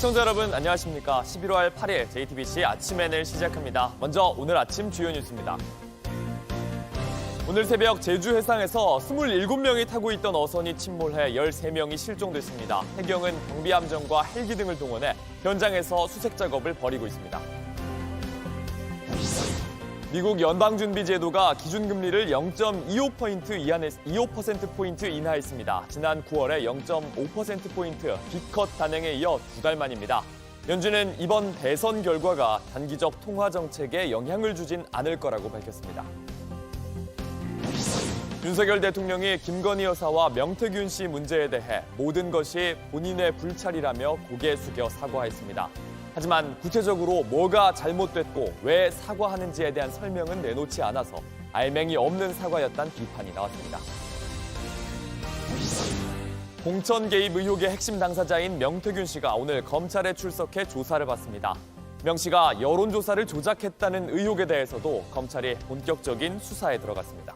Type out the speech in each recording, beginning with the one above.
시청자 여러분 안녕하십니까. 11월 8일 JTBC 아침엔을 시작합니다. 먼저 오늘 아침 주요 뉴스입니다. 오늘 새벽 제주 해상에서 27명이 타고 있던 어선이 침몰해 13명이 실종됐습니다. 해경은 경비함정과 헬기 등을 동원해 현장에서 수색 작업을 벌이고 있습니다. 미국 연방준비제도가 기준금리를 0.25%포인트 인하했습니다. 지난 9월에 0.5%포인트 B컷 단행에 이어 2달 만입니다. 연준은 이번 대선 결과가 단기적 통화 정책에 영향을 주진 않을 거라고 밝혔습니다. 윤석열 대통령이 김건희 여사와 명태균 씨 문제에 대해 모든 것이 본인의 불찰이라며 고개 숙여 사과했습니다. 하지만 구체적으로 뭐가 잘못됐고 왜 사과하는지에 대한 설명은 내놓지 않아서 알맹이 없는 사과였다는 비판이 나왔습니다. 공천 개입 의혹의 핵심 당사자인 명태균 씨가 오늘 검찰에 출석해 조사를 받습니다. 명 씨가 여론조사를 조작했다는 의혹에 대해서도 검찰이 본격적인 수사에 들어갔습니다.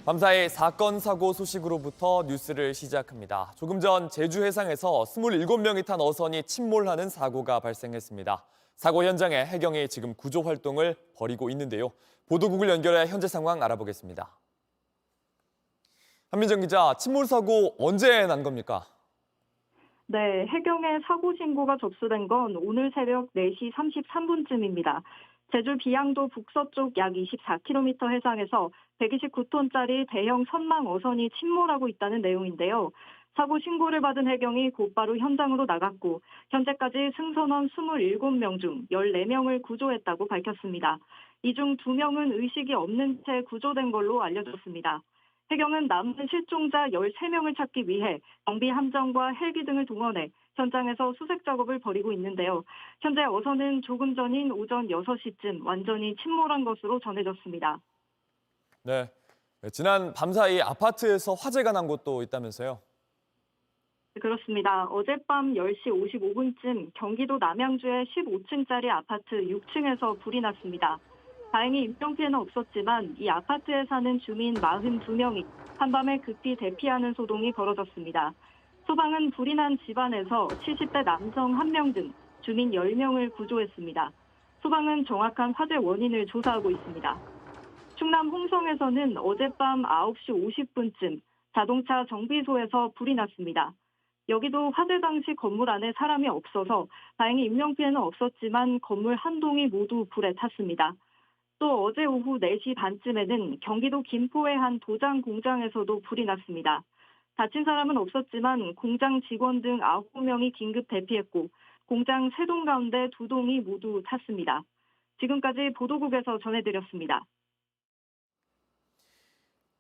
밤사이 사건 사고 소식으로부터 뉴스를 시작합니다. 조금 전 제주 해상에서 27명이 탄 어선이 침몰하는 사고가 발생했습니다. 사고 현장에 해경이 지금 구조 활동을 벌이고 있는데요. 보도국을 연결해 현재 상황 알아보겠습니다. 한민정 기자, 침몰 사고 언제 난 겁니까? 네, 해경에 사고 신고가 접수된 건 오늘 새벽 4시 33분쯤입니다. 제주 비양도 북서쪽 약 24km 해상에서 129톤짜리 대형 선망 어선이 침몰하고 있다는 내용인데요. 사고 신고를 받은 해경이 곧바로 현장으로 나갔고 현재까지 승선원 27명 중 14명을 구조했다고 밝혔습니다. 이 중 2명은 의식이 없는 채 구조된 걸로 알려졌습니다. 해경은 남은 실종자 13명을 찾기 위해 경비 함정과 헬기 등을 동원해 현장에서 수색 작업을 벌이고 있는데요. 현재 어선은 조금 전인 오전 6시쯤 완전히 침몰한 것으로 전해졌습니다. 네, 지난 밤사이 아파트에서 화재가 난 곳도 있다면서요? 그렇습니다. 어젯밤 10시 55분쯤 경기도 남양주의 15층짜리 아파트 6층에서 불이 났습니다. 다행히 인명피해는 없었지만 이 아파트에 사는 주민 42명이 한밤에 급히 대피하는 소동이 벌어졌습니다. 소방은 불이 난 집안에서 70대 남성 1명 등 주민 10명을 구조했습니다. 소방은 정확한 화재 원인을 조사하고 있습니다. 충남 홍성에서는 어젯밤 9시 50분쯤 자동차 정비소에서 불이 났습니다. 여기도 화재 당시 건물 안에 사람이 없어서 다행히 인명피해는 없었지만 건물 한 동이 모두 불에 탔습니다. 또 어제 오후 4시 반쯤에는 경기도 김포의 한 도장 공장에서도 불이 났습니다. 다친 사람은 없었지만 공장 직원 등 9명이 긴급 대피했고 공장 3동 가운데 2동이 모두 탔습니다. 지금까지 보도국에서 전해드렸습니다.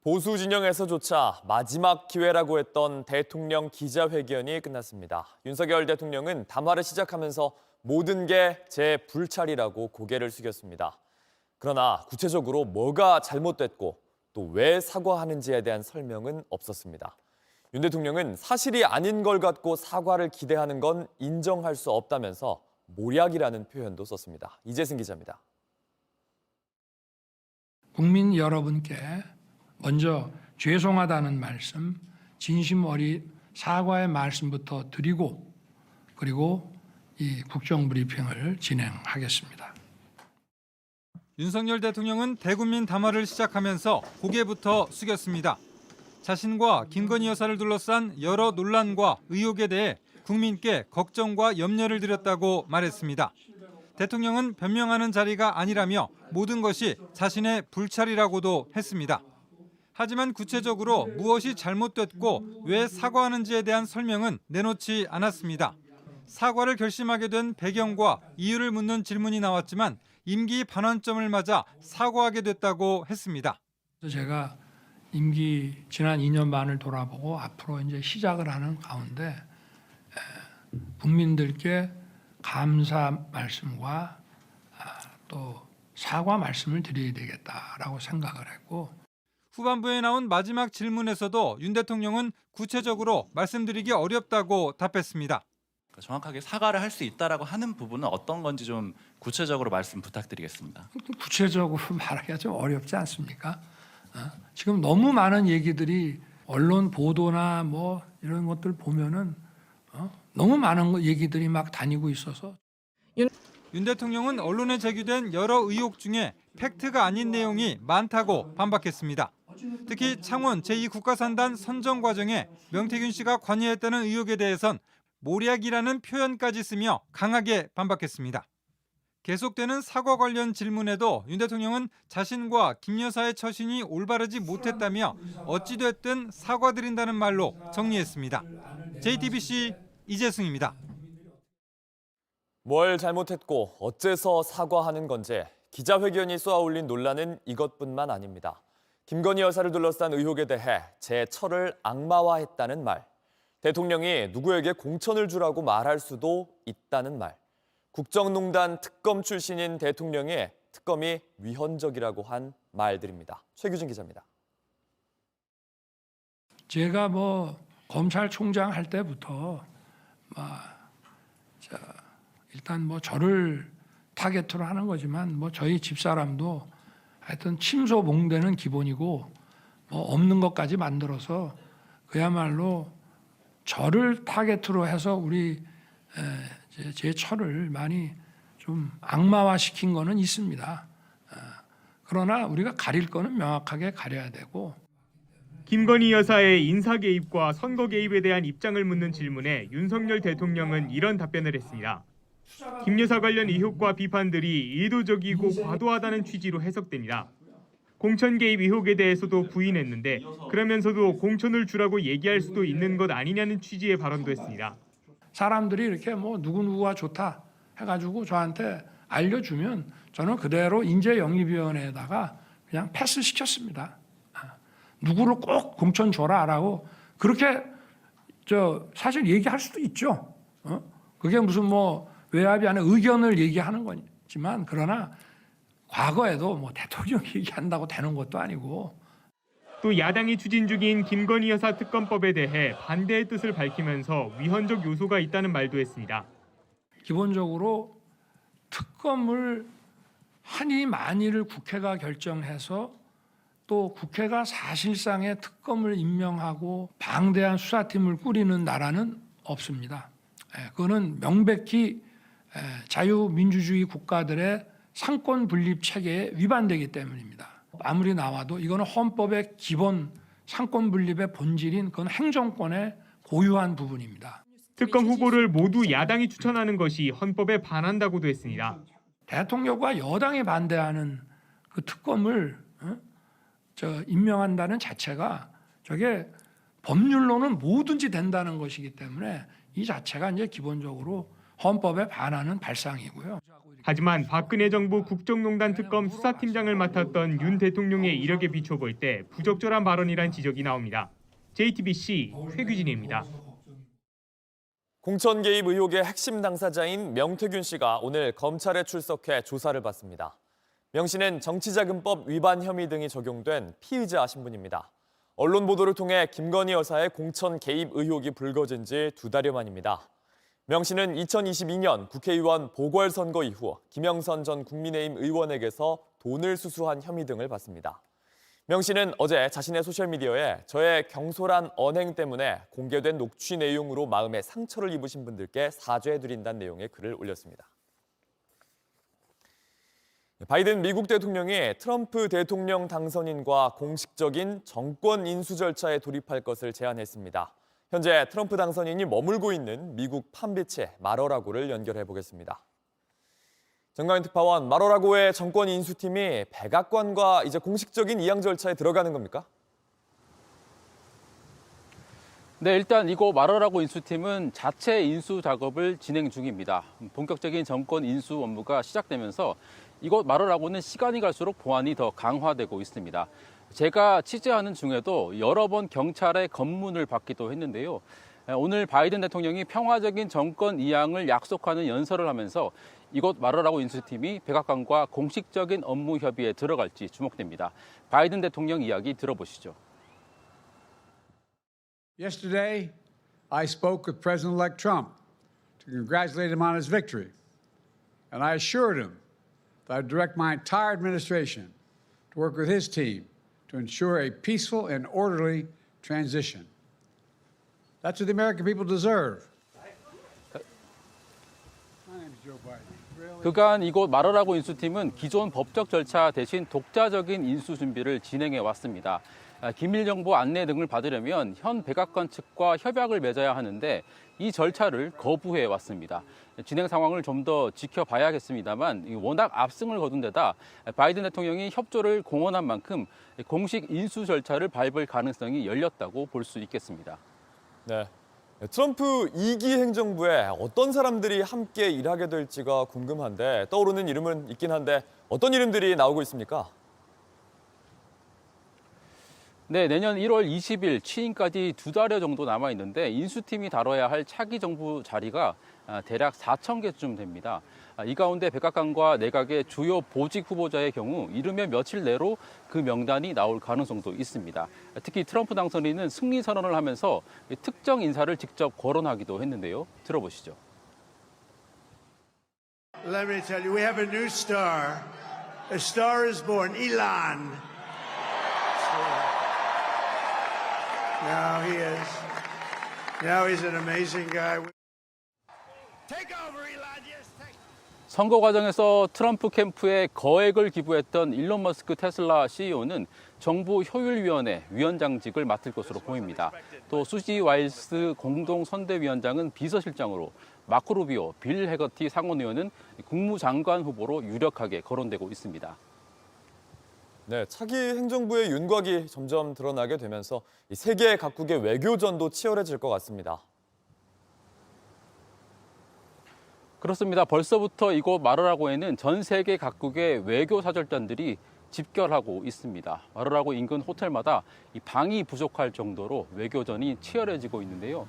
보수 진영에서조차 마지막 기회라고 했던 대통령 기자회견이 끝났습니다. 윤석열 대통령은 담화를 시작하면서 모든 게 제 불찰이라고 고개를 숙였습니다. 그러나 구체적으로 뭐가 잘못됐고 또 왜 사과하는지에 대한 설명은 없었습니다. 윤 대통령은 사실이 아닌 걸 갖고 사과를 기대하는 건 인정할 수 없다면서 모략이라는 표현도 썼습니다. 이재승 기자입니다. 국민 여러분께 먼저 죄송하다는 말씀, 진심 어린 사과의 말씀부터 드리고 그리고 이 국정브리핑을 진행하겠습니다. 윤석열 대통령은 대국민 담화를 시작하면서 고개부터 숙였습니다. 자신과 김건희 여사를 둘러싼 여러 논란과 의혹에 대해 국민께 걱정과 염려를 드렸다고 말했습니다. 대통령은 변명하는 자리가 아니라며 모든 것이 자신의 불찰이라고도 했습니다. 하지만 구체적으로 무엇이 잘못됐고 왜 사과하는지에 대한 설명은 내놓지 않았습니다. 사과를 결심하게 된 배경과 이유를 묻는 질문이 나왔지만 임기 반환점을 맞아 사과하게 됐다고 했습니다. 제가 임기 지난 2년 반을 돌아보고 앞으로 이제 시작을 하는 가운데 국민들께 감사 말씀과 또 사과 말씀을 드려야 되겠다라고 생각을 했고 후반부에 나온 마지막 질문에서도 윤 대통령은 구체적으로 말씀드리기 어렵다고 답했습니다. 정확하게 사과를 할 수 있다라고 하는 부분은 어떤 건지 좀 구체적으로 말씀 부탁드리겠습니다. 구체적으로 말하기가 좀 어렵지 않습니까? 지금 너무 많은 얘기들이 언론 보도나 뭐 이런 것들 보면은 너무 많은 얘기들이 막 다니고 있어서 윤 대통령은 언론에 제기된 여러 의혹 중에 팩트가 아닌 내용이 많다고 반박했습니다. 특히 창원 제2국가산단 선정 과정에 명태균 씨가 관여했다는 의혹에 대해선 모략이라는 표현까지 쓰며 강하게 반박했습니다. 계속되는 사과 관련 질문에도 윤 대통령은 자신과 김 여사의 처신이 올바르지 못했다며 어찌됐든 사과드린다는 말로 정리했습니다. JTBC 이재승입니다. 뭘 잘못했고 어째서 사과하는 건지 기자회견이 쏘아올린 논란은 이것뿐만 아닙니다. 김건희 여사를 둘러싼 의혹에 대해 제 처를 악마화했다는 말, 대통령이 누구에게 공천을 주라고 말할 수도 있다는 말, 국정농단 특검 출신인 대통령이 특검이 위헌적이라고 한 말들입니다. 최규진 기자입니다. 제가 검찰총장 할 때부터 일단 저를 타겟으로 하는 거지만 저희 집사람도 하여튼 침소봉대는 기본이고 없는 것까지 만들어서 그야말로 저를 타겟으로 해서 우리 제 처를 많이 좀 악마화시킨 거는 있습니다. 그러나 우리가 가릴 거는 명확하게 가려야 되고. 김건희 여사의 인사 개입과 선거 개입에 대한 입장을 묻는 질문에 윤석열 대통령은 이런 답변을 했습니다. 김 여사 관련 의혹과 비판들이 의도적이고 과도하다는 취지로 해석됩니다. 공천 개입 의혹에 대해서도 부인했는데 그러면서도 공천을 주라고 얘기할 수도 있는 것 아니냐는 취지의 발언도 했습니다. 사람들이 이렇게 누구누구가 좋다 해가지고 저한테 알려주면 저는 그대로 인재영입위원회에다가 그냥 패스시켰습니다. 누구를 꼭 공천 줘라라고 그렇게 사실 얘기할 수도 있죠. 그게 무슨 외압이 아닌 의견을 얘기하는 거지만 그러나 과거에도 대통령 얘기한다고 되는 것도 아니고. 또 야당이 추진 중인 김건희 여사 특검법에 대해 반대의 뜻을 밝히면서 위헌적 요소가 있다는 말도 했습니다. 기본적으로 특검을 하니 마니를 국회가 결정해서 또 국회가 사실상의 특검을 임명하고 방대한 수사팀을 꾸리는 나라는 없습니다. 그거는 명백히 자유민주주의 국가들의 상권 분립 체계에 위반되기 때문입니다. 아무리 나와도 이거는 헌법의 기본 상권 분립의 본질인 그건 행정권의 고유한 부분입니다. 특검 후보를 모두 야당이 추천하는 것이 헌법에 반한다고도 했습니다. 대통령과 여당이 반대하는 그 특검을 임명한다는 자체가 저게 법률로는 뭐든지 된다는 것이기 때문에 이 자체가 이제 기본적으로 헌법에 반하는 발상이고요. 하지만 박근혜 정부 국정농단 특검 수사팀장을 맡았던 윤 대통령의 이력에 비춰볼 때 부적절한 발언이란 지적이 나옵니다. JTBC 최규진입니다. 공천 개입 의혹의 핵심 당사자인 명태균 씨가 오늘 검찰에 출석해 조사를 받습니다. 명 씨는 정치자금법 위반 혐의 등이 적용된 피의자 신분입니다. 언론 보도를 통해 김건희 여사의 공천 개입 의혹이 불거진 지 2달여 만입니다. 명 씨는 2022년 국회의원 보궐선거 이후 김영선 전 국민의힘 의원에게서 돈을 수수한 혐의 등을 받습니다. 명 씨는 어제 자신의 소셜미디어에 저의 경솔한 언행 때문에 공개된 녹취 내용으로 마음에 상처를 입으신 분들께 사죄해드린다는 내용의 글을 올렸습니다. 바이든 미국 대통령이 트럼프 대통령 당선인과 공식적인 정권 인수 절차에 돌입할 것을 제안했습니다. 현재 트럼프 당선인이 머물고 있는 미국 팜비치 마러라고를 연결해 보겠습니다. 정강인 특파원, 마러라고의 정권 인수팀이 백악관과 이제 공식적인 이양 절차에 들어가는 겁니까? 네, 일단 이곳 마러라고 인수팀은 자체 인수 작업을 진행 중입니다. 본격적인 정권 인수 업무가 시작되면서 이곳 마러라고는 시간이 갈수록 보안이 더 강화되고 있습니다. 제가 취재하는 중에도 여러 번 경찰의 검문을 받기도 했는데요. 오늘 바이든 대통령이 평화적인 정권 이양을 약속하는 연설을 하면서 이곳 마러라고 인수팀이 백악관과 공식적인 업무 협의에 들어갈지 주목됩니다. 바이든 대통령 이야기 들어보시죠. Yesterday, I spoke with President-elect Trump to congratulate him on his victory. And I assured him that I'd direct my entire administration to work with his team to ensure a peaceful and orderly transition. That's what the American people deserve. 그간 이곳 말하라고 인수팀은 기존 법적 절차 대신 독자적인 인수 준비를 진행해 왔습니다. 기밀 정보 안내 등을 받으려면 현 백악관 측과 협약을 맺어야 하는데 이 절차를 거부해 왔습니다. 진행 상황을 좀 더 지켜봐야겠습니다만 워낙 압승을 거둔 데다 바이든 대통령이 협조를 공언한 만큼 공식 인수 절차를 밟을 가능성이 열렸다고 볼 수 있겠습니다. 네. 트럼프 2기 행정부에 어떤 사람들이 함께 일하게 될지가 궁금한데 떠오르는 이름은 있긴 한데 어떤 이름들이 나오고 있습니까? 네, 내년 1월 20일 취임까지 2달여 정도 남아 있는데 인수팀이 다뤄야 할 차기 정부 자리가 대략 4,000개쯤 됩니다. 이 가운데 백악관과 내각의 주요 보직 후보자의 경우 이르면 며칠 내로 그 명단이 나올 가능성도 있습니다. 특히 트럼프 당선인은 승리 선언을 하면서 특정 인사를 직접 거론하기도 했는데요. 들어보시죠. Let me tell you, we have a new star. A star is born, Elon. Now he is. Now he's an amazing guy. Take over, Elon. Yes, take. 선거 과정에서 트럼프 캠프에 거액을 기부했던 일론 머스크 테슬라 CEO는 정부 효율위원회 위원장직을 맡을 것으로 보입니다. 또 수지 와일스 공동선대위원장은 비서실장으로, 마코 루비오, 빌 해거티 상원의원은 국무장관 후보로 유력하게 거론되고 있습니다. 네, 차기 행정부의 윤곽이 점점 드러나게 되면서 이 세계 각국의 외교전도 치열해질 것 같습니다. 그렇습니다. 벌써부터 이곳 마르라고에는 전 세계 각국의 외교 사절단들이 집결하고 있습니다. 마르라고 인근 호텔마다 이 방이 부족할 정도로 외교전이 치열해지고 있는데요.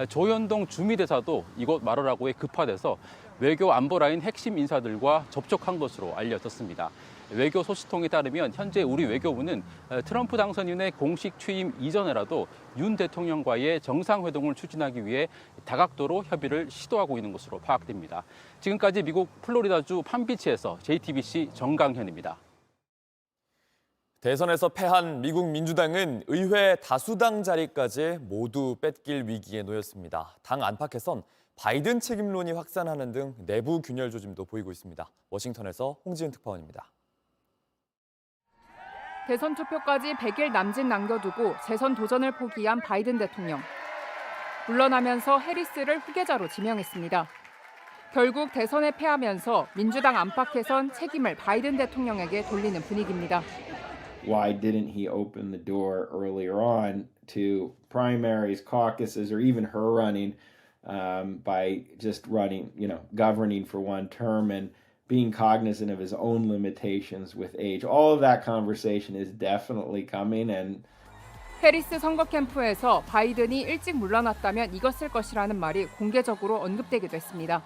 조현동 주미대사도 이곳 마르라고에 급파돼서 외교 안보 라인 핵심 인사들과 접촉한 것으로 알려졌습니다. 외교 소식통에 따르면 현재 우리 외교부는 트럼프 당선인의 공식 취임 이전에라도 윤 대통령과의 정상회동을 추진하기 위해 다각도로 협의를 시도하고 있는 것으로 파악됩니다. 지금까지 미국 플로리다주 팜비치에서 JTBC 정강현입니다. 대선에서 패한 미국 민주당은 의회 다수당 자리까지 모두 뺏길 위기에 놓였습니다. 당 안팎에선 바이든 책임론이 확산하는 등 내부 균열 조짐도 보이고 있습니다. 워싱턴에서 홍지은 특파원입니다. 대선 투표까지 100일 남짓 남겨두고 재선 도전을 포기한 바이든 대통령. 물러나면서 해리스를 후계자로 지명했습니다. 결국 대선에 패하면서 민주당 안팎에선 책임을 바이든 대통령에게 돌리는 분위기입니다. Why didn't he open the door earlier on to primaries, caucuses, or even her running by just running, governing for one term and being cognizant of his own limitations with age. All of that conversation is definitely coming. And 해리스 선거 캠프에서 바이든이 일찍 물러났다면 이겼을 것이라는 말이 공개적으로 언급되기도 했습니다.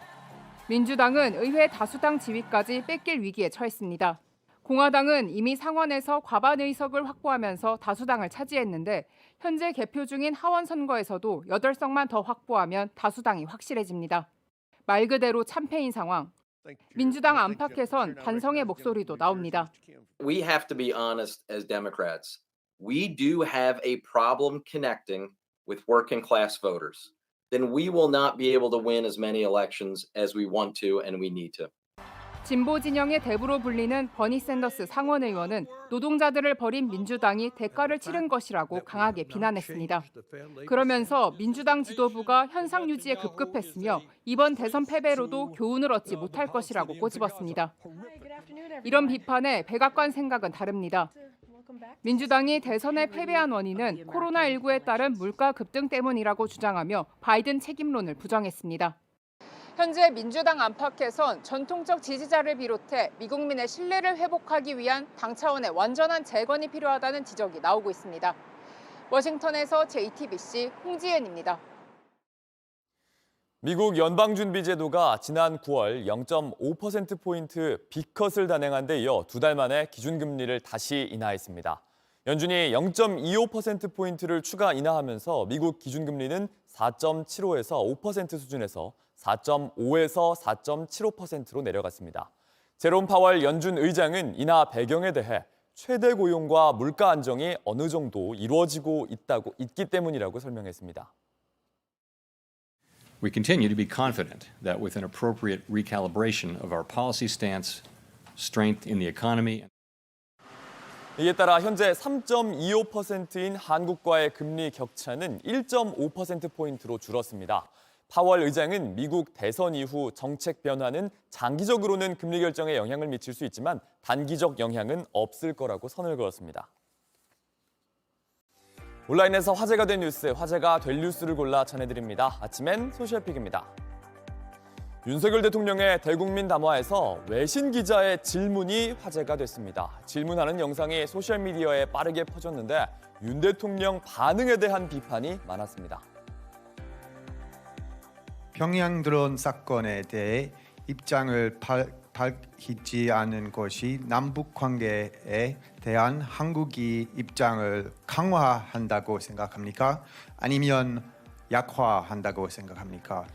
민주당은 의회 다수당 지위까지 뺏길 위기에 처했습니다. 공화당은 이미 상원에서 과반 의석을 확보하면서 다수당을 차지했는데 현재 개표 중인 하원 선거에서도 8석만 더 확보하면 다수당이 확실해집니다. 말 그대로 참패인 상황. 민주당 안팎에선 반성의 목소리도 나옵니다. We have to be honest as Democrats. We do have a problem connecting with working class voters. Then we will not be able to win as many elections as we want to and we need to. 진보 진영의 대부로 불리는 버니 샌더스 상원의원은 노동자들을 버린 민주당이 대가를 치른 것이라고 강하게 비난했습니다. 그러면서 민주당 지도부가 현상 유지에 급급했으며 이번 대선 패배로도 교훈을 얻지 못할 것이라고 꼬집었습니다. 이런 비판에 백악관 생각은 다릅니다. 민주당이 대선에 패배한 원인은 코로나19에 따른 물가 급등 때문이라고 주장하며 바이든 책임론을 부정했습니다. 현재 민주당 안팎에선 전통적 지지자를 비롯해 미국민의 신뢰를 회복하기 위한 당 차원의 완전한 재건이 필요하다는 지적이 나오고 있습니다. 워싱턴에서 JTBC 홍지은입니다. 미국 연방준비제도가 지난 9월 0.5%포인트 빅컷을 단행한 데 이어 2달 만에 기준금리를 다시 인하했습니다. 연준이 0.25%포인트를 추가 인하하면서 미국 기준금리는 4.75에서 5% 수준에서 4.5에서 4.75%로 내려갔습니다. 제롬 파월 연준 의장은 인하 배경에 대해 최대 고용과 물가 안정이 어느 정도 이루어지고 있기 때문이라고 설명했습니다. We continue to be confident that with an appropriate recalibration of our policy stance, strength in the economy. 이에 따라 현재 3.25%인 한국과의 금리 격차는 1.5%포인트로 줄었습니다. 파월 의장은 미국 대선 이후 정책 변화는 장기적으로는 금리 결정에 영향을 미칠 수 있지만 단기적 영향은 없을 거라고 선을 그었습니다. 온라인에서 화제가 된 뉴스, 화제가 될 뉴스를 골라 전해드립니다. 아침엔 소셜픽입니다. 윤석열 대통령의 대국민 담화에서 외신 기자의 질문이 화제가 됐습니다. 질문하는 영상이 소셜미디어에 빠르게 퍼졌는데 윤 대통령 반응에 대한 비판이 많았습니다. 평양 드론 사건에 대해 입장을 밝히지 않은 것이 남북 관계에 대한 한국이 입장을 강화한다고 생각합니까? 아니면 약화한다고 생각합니까?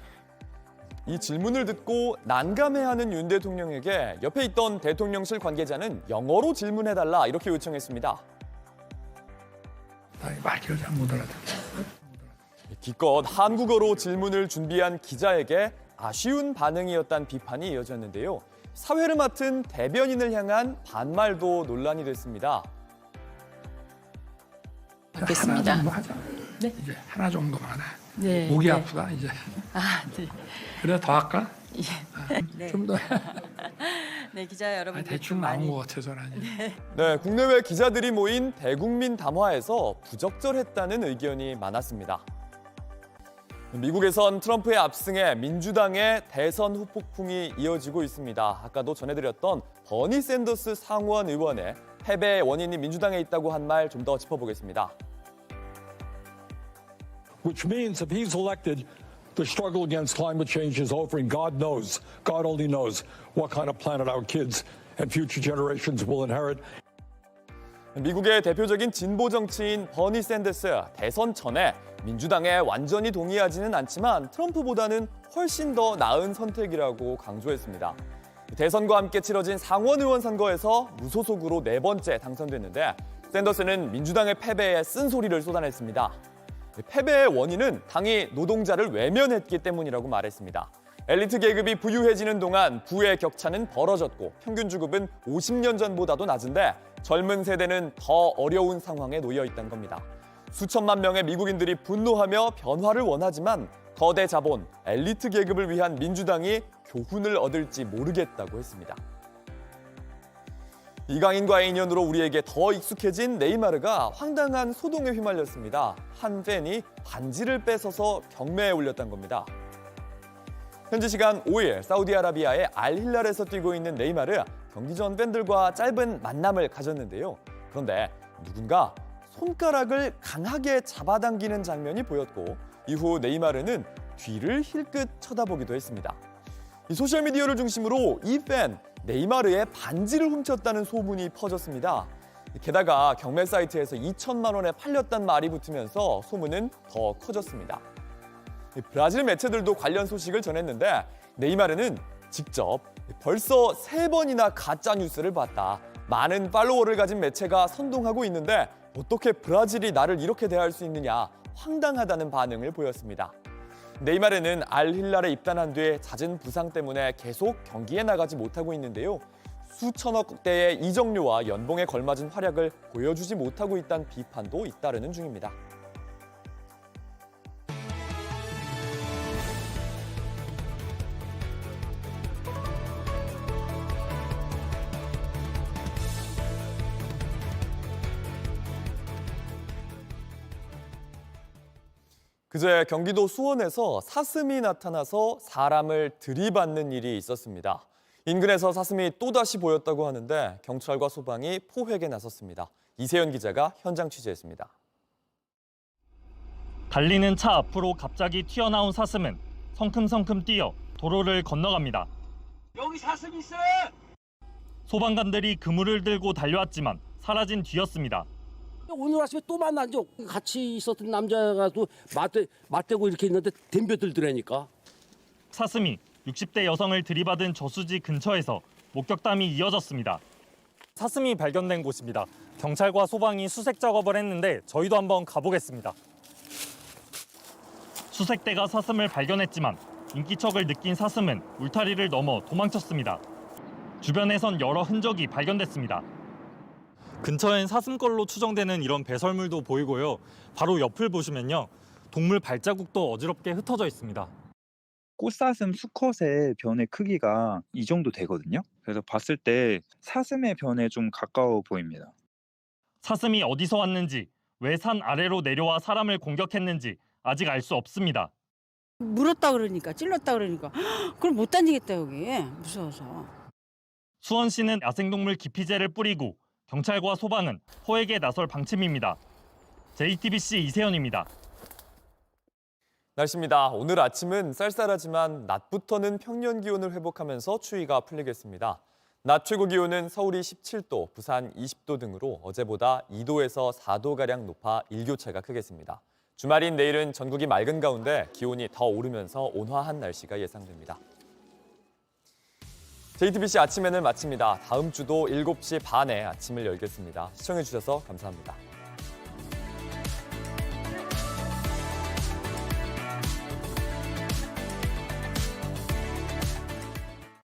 이 질문을 듣고 난감해하는 윤 대통령에게 옆에 있던 대통령실 관계자는 영어로 질문해달라 이렇게 요청했습니다. 말귀를 잘 못 알아듣겠어. 기껏 한국어로 질문을 준비한 기자에게 아쉬운 반응이었다는 비판이 이어졌는데요. 사회를 맡은 대변인을 향한 반말도 논란이 됐습니다. 하겠습니다. 하나 정도 하자. 네? 이제 하나 정도만 해. 네. 목이 네. 아프다 이제. 아, 네. 그래 더 할까? 예. 네. 좀 더. 네, 기자 여러분 대충 나온 것 같아서 아니. 네, 국내외 기자들이 모인 대국민 담화에서 부적절했다는 의견이 많았습니다. 미국에선 트럼프의 압승에 민주당의 대선 후폭풍이 이어지고 있습니다. 아까도 전해드렸던 버니 샌더스 상원 의원의 패배의 원인이 민주당에 있다고 한 말 좀 더 짚어보겠습니다. Which means if he's elected, the struggle against climate change is over, and God knows, God only knows what kind of planet our kids and future generations will inherit. 미국의 대표적인 진보 정치인 버니 샌더스 대선 전에 민주당에 완전히 동의하지는 않지만 트럼프보다는 훨씬 더 나은 선택이라고 강조했습니다. 대선과 함께 치러진 상원 의원 선거에서 무소속으로 4번째 당선됐는데 샌더스는 민주당의 패배에 쓴소리를 쏟아냈습니다. 패배의 원인은 당이 노동자를 외면했기 때문이라고 말했습니다. 엘리트 계급이 부유해지는 동안 부의 격차는 벌어졌고 평균 주급은 50년 전보다도 낮은데 젊은 세대는 더 어려운 상황에 놓여 있다는 겁니다. 수천만 명의 미국인들이 분노하며 변화를 원하지만 거대 자본, 엘리트 계급을 위한 민주당이 교훈을 얻을지 모르겠다고 했습니다. 이강인과의 인연으로 우리에게 더 익숙해진 네이마르가 황당한 소동에 휘말렸습니다. 한 팬이 반지를 뺏어서 경매에 올렸다는 겁니다. 현지 시간 5일 사우디아라비아의 알힐랄에서 뛰고 있는 네이마르, 경기 전 팬들과 짧은 만남을 가졌는데요. 그런데 누군가 손가락을 강하게 잡아당기는 장면이 보였고 이후 네이마르는 뒤를 힐끗 쳐다보기도 했습니다. 이 소셜미디어를 중심으로 이 팬, 네이마르의 반지를 훔쳤다는 소문이 퍼졌습니다. 게다가 경매 사이트에서 2천만 원에 팔렸다는 말이 붙으면서 소문은 더 커졌습니다. 브라질 매체들도 관련 소식을 전했는데 네이마르는 직접 벌써 3번이나 가짜 뉴스를 봤다. 많은 팔로워를 가진 매체가 선동하고 있는데 어떻게 브라질이 나를 이렇게 대할 수 있느냐. 황당하다는 반응을 보였습니다. 네이마르는 알힐랄에 입단한 뒤 잦은 부상 때문에 계속 경기에 나가지 못하고 있는데요. 수천억 대의 이적료와 연봉에 걸맞은 활약을 보여주지 못하고 있다는 비판도 잇따르는 중입니다. 그제 경기도 수원에서 사슴이 나타나서 사람을 들이받는 일이 있었습니다. 인근에서 사슴이 또다시 보였다고 하는데 경찰과 소방이 포획에 나섰습니다. 이세연 기자가 현장 취재했습니다. 달리는 차 앞으로 갑자기 튀어나온 사슴은 성큼성큼 뛰어 도로를 건너갑니다. 여기 사슴 있어! 소방관들이 그물을 들고 달려왔지만 사라진 뒤였습니다. 오늘 아침에 또 만나죠. 같이 있었던 남자가 또 맞대고 이렇게 있는데 덤벼들더라니까. 사슴이 60대 여성을 들이받은 저수지 근처에서 목격담이 이어졌습니다. 사슴이 발견된 곳입니다. 경찰과 소방이 수색 작업을 했는데 저희도 한번 가보겠습니다. 수색대가 사슴을 발견했지만 인기척을 느낀 사슴은 울타리를 넘어 도망쳤습니다. 주변에선 여러 흔적이 발견됐습니다. 근처엔 사슴걸로 추정되는 이런 배설물도 보이고요. 바로 옆을 보시면요. 동물 발자국도 어지럽게 흩어져 있습니다. 꽃사슴 수컷의 변의 크기가 이 정도 되거든요. 그래서 봤을 때 사슴의 변에 좀 가까워 보입니다. 사슴이 어디서 왔는지, 왜 산 아래로 내려와 사람을 공격했는지 아직 알 수 없습니다. 물었다 그러니까 찔렀다 그러니까 그럼 못 다니겠다 여기 무서워서. 수원시는 야생동물 기피제를 뿌리고 경찰과 소방은 포획에 나설 방침입니다. JTBC 이세현입니다. 날씨입니다. 오늘 아침은 쌀쌀하지만 낮부터는 평년 기온을 회복하면서 추위가 풀리겠습니다. 낮 최고 기온은 서울이 17도, 부산 20도 등으로 어제보다 2도에서 4도가량 높아 일교차가 크겠습니다. 주말인 내일은 전국이 맑은 가운데 기온이 더 오르면서 온화한 날씨가 예상됩니다. JTBC 아침에는 마칩니다. 다음 주도 7시 반에 아침을 열겠습니다. 시청해주셔서 감사합니다.